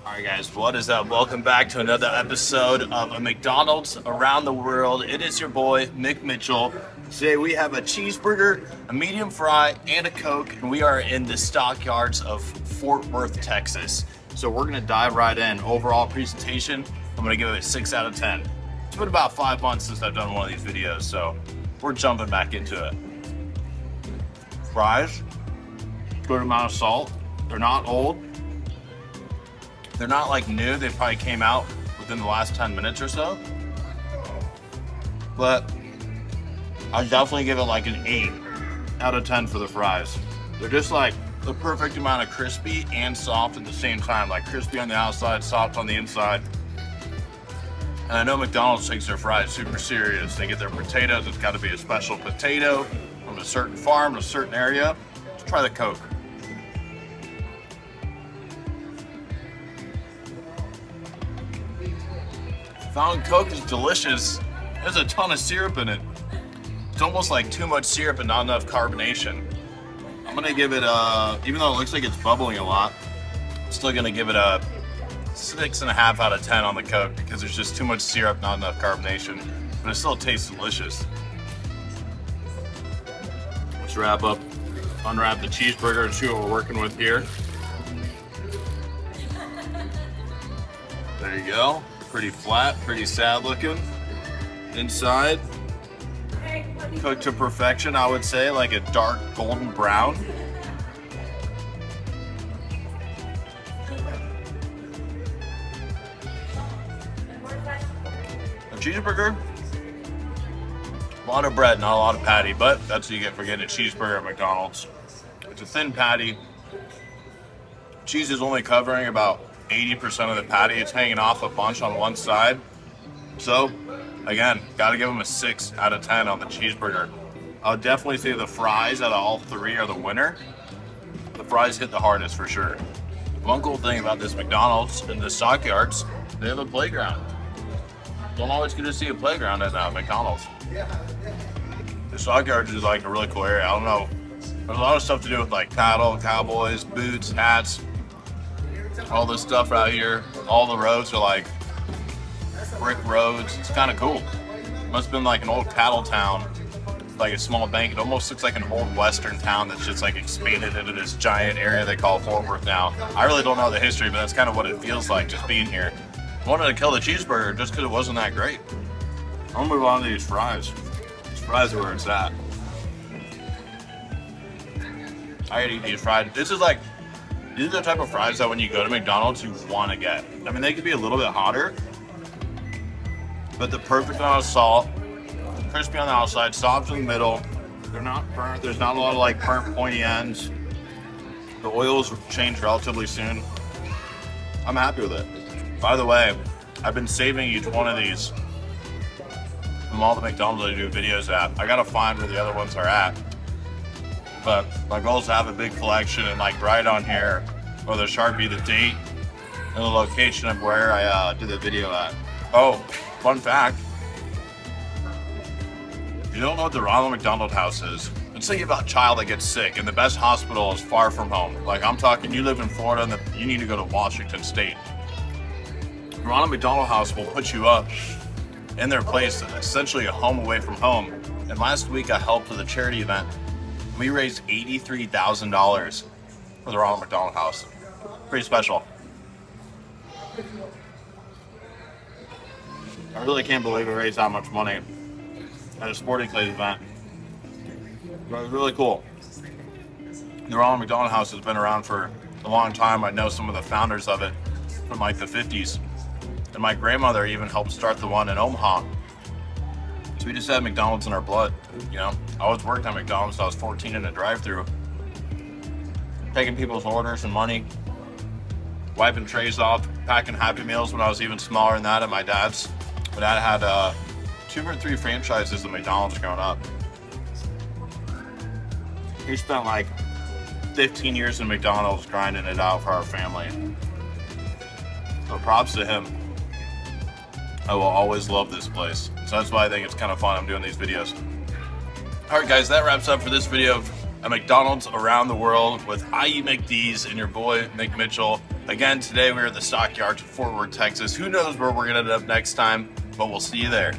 Alright guys, what is up? Welcome back to another episode of a McDonald's Around the World. It is your boy, Mick Mitchell. Today we have a cheeseburger, a medium fry, and a Coke, and we are in the Stockyards of Fort Worth, Texas. So we're gonna dive right in. Overall presentation, I'm gonna give it a 6 out of 10. It's been about 5 months since I've done one of these videos, so we're jumping back into it. Fries, good amount of salt. They're not old. They're not like new, they probably came out within the last 10 minutes or so. But I'd definitely give it like an 8 out of 10 for the fries. They're just like the perfect amount of crispy and soft at the same time. Like crispy on the outside, soft on the inside. And I know McDonald's takes their fries super serious. They get their potatoes, it's gotta be a special potato from a certain farm, a certain area. Let's try the Coke. Fountain Coke is delicious. There's a ton of syrup in it. It's almost like too much syrup and not enough carbonation. I'm gonna give it even though it looks like it's bubbling a lot, I'm still gonna give it a 6.5 out of 10 on the Coke because there's just too much syrup, not enough carbonation, but it still tastes delicious. Let's unwrap the cheeseburger and see what we're working with here. There you go. Pretty flat, pretty sad looking. Inside, cooked to perfection, I would say, like a dark golden brown. A cheeseburger, a lot of bread, not a lot of patty, but that's what you get for getting a cheeseburger at McDonald's. It's a thin patty. Cheese is only covering about 80% of the patty. It's hanging off a bunch on one side. So, again, gotta give them a 6 out of 10 on the cheeseburger. I would definitely say the fries out of all three are the winner. The fries hit the hardest for sure. One cool thing about this McDonald's and the Stockyards, they have a playground. Don't always get to see a playground at McDonald's. The Stockyards is like a really cool area. I don't know. There's a lot of stuff to do with like cattle, cowboys, boots, hats, all this stuff out here. All the roads are like brick roads. It's kind of cool. Must have been like an old cattle town, like a small bank. It almost looks like an old western town that's just like expanded into this giant area they call Fort Worth now. I really don't know the history, but that's kind of what it feels like just being here. I wanted to kill the cheeseburger just because it wasn't that great. I'll move on to these fries. These fries are where it's at. I gotta eat these fries. These are the type of fries that when you go to McDonald's, you want to get. I mean, they could be a little bit hotter, but the perfect amount of salt, crispy on the outside, soft in the middle. They're not burnt. There's not a lot of like burnt pointy ends. The oils change relatively soon. I'm happy with it. By the way, I've been saving each one of these from all the McDonald's I do videos at. I gotta find where the other ones are at. But my goal is to have a big collection and like right on here, or the Sharpie, the date, and the location of where I did the video at. Oh, fun fact. If you don't know what the Ronald McDonald House is, let's say you have a child that gets sick and the best hospital is far from home. Like I'm talking, you live in Florida and you need to go to Washington State. The Ronald McDonald House will put you up in their place, essentially a home away from home. And last week I helped with a charity event. We raised $83,000 for the Ronald McDonald House. Pretty special. I really can't believe we raised that much money at a sporting clays event. But it was really cool. The Ronald McDonald House has been around for a long time. I know some of the founders of it from like the 50s. And my grandmother even helped start the one in Omaha. So we just had McDonald's in our blood, you know. I always worked at McDonald's when I was 14 in a drive-thru, taking people's orders and money, wiping trays off, packing Happy Meals when I was even smaller than that at my dad's. My dad had 2 or 3 franchises of McDonald's growing up. He spent like 15 years in McDonald's grinding it out for our family. So props to him. I will always love this place. So that's why I think it's kind of fun I'm doing these videos. All right, guys, that wraps up for this video of a McDonald's around the world with I Eat McDees and your boy, Mick Mitchell. Again, today we are at the Stockyards in Fort Worth, Texas. Who knows where we're going to end up next time, but we'll see you there.